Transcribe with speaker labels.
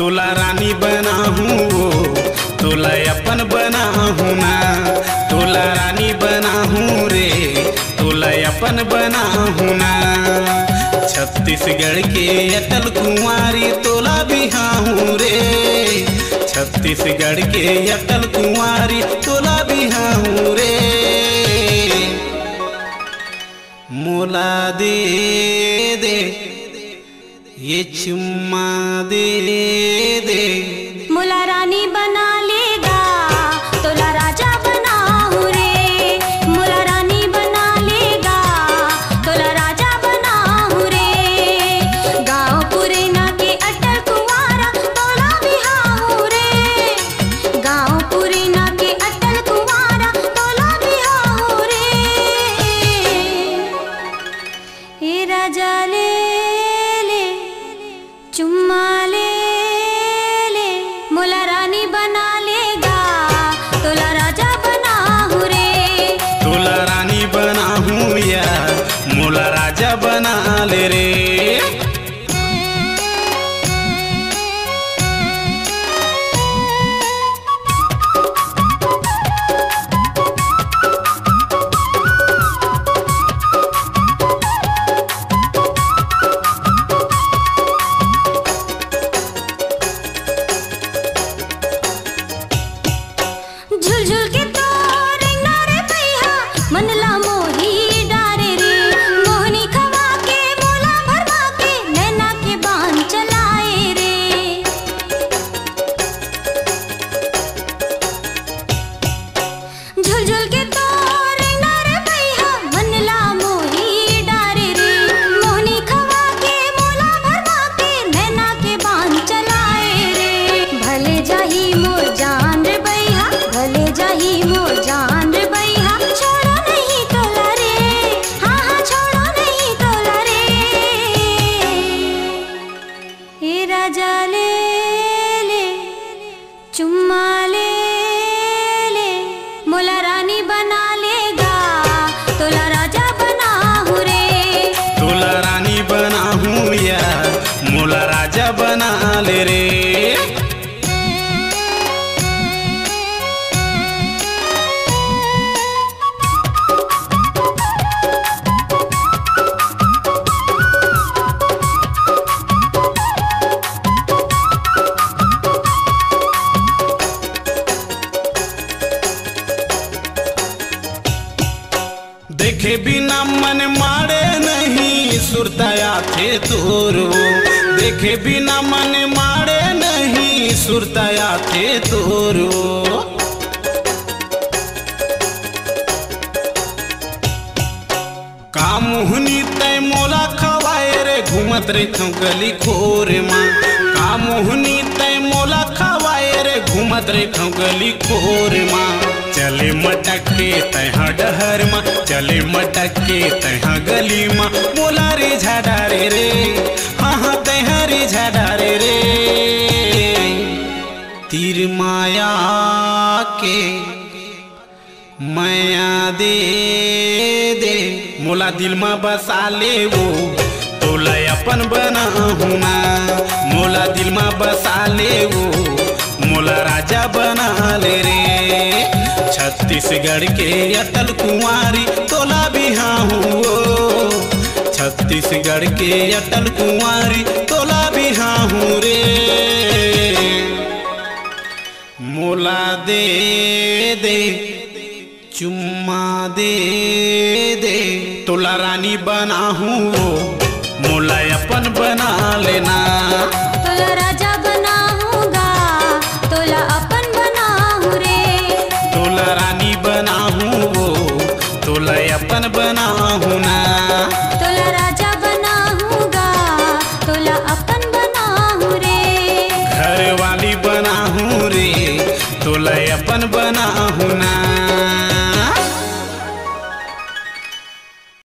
Speaker 1: तोला रानी बना हूँ तोला अपन बना हूँ ना, तोला रानी बना हूँ रे तोला अपन बना हूँ ना। छत्तीसगढ़ के अटल कुंवारी तोला बिहा हूँ रे, छत्तीसगढ़ के अटल कुंवारी तोला बिहा हूँ रे। मोला दे दे ये चुम्मा दे दे,
Speaker 2: मोला रानी बना लेगा तोला राजा बना हूँ रे, मोला रानी बना लेगा तोला राजा बना हूँ रे। गाँव पुरैना के अटल कुंवारा तोला बिहा हूँ रे, गाँव पुरैना के अटल कुंवारा तोला बिहा हूँ रे। हे राजा ले ले चुम्मा ले ले, मोला रानी बना लेगा तोला राजा बना हूँ रे,
Speaker 1: तोला रानी बना हूँ या मोला राजा बना ले रे।
Speaker 2: झुलझुल के तो रेंगना रे भैया मनला मोही डारे रे, मोहनी खवा के मोला भरमा के नैना के बान चलाए रे। झुलझुल के तो रेंगना रे भैया मनला मोही डारे रे, मोहनी खवा के मोला भरमा के नैना के बान चलाए रे। भले जाही मोर जान रे भैया, भले जाही मोर जान रे भैया, छोड़ो नहीं तोला रे, हाँ हाँ छोड़ो नहीं तोला रे। हे राजा ले ले चुम्मा ले ले, मोला रानी बना लेगा तोला राजा बना हूँ रे,
Speaker 1: तोला रानी बना हूँ या मोला राजा बना ले रे। देखे बिना मन मारे नहीं सुरताया थे तोरो, देखे बिना मन मारे नहीं सुरताया थे तोरो। कामुहनी तय मोला खवाए रे घूमत रे गली खोर माँ, कामुहनी तय मोला खवाए रे घूमत रे गली खोर माँ। चले मटक के तहा डहर माँ, चले मटक के तहा गली माँ, मोला रे झाडारे रे, हाँ हाँ तहा रे झाडारे रे। तीर माया के माया दे दे, मोला दिल में बसा ले वो तोला अपन बना हूँ ना, मोला दिल में बसा ले वो मोला राजा बना ले रे। छत्तीसगढ़ के अटल कुंवारी तोला बिहा हूँ, छत्तीसगढ़ के अटल कुंवारी तोला बिहा हूँ रे। मोला दे दे चुम्मा दे दे, तोला रानी बना हूँ मोला अपन बना लेना,
Speaker 2: तोला राजा बना हूँगा तोला अपन बना हूँ रे,
Speaker 1: तोला रानी बना हूँ तोला अपन बना हूँ ना,
Speaker 2: तोला राजा बना हूँगा तोला अपन बना हूँ रे।
Speaker 1: घर वाली बना हूँ रे तोला अपन बना हूँ ना।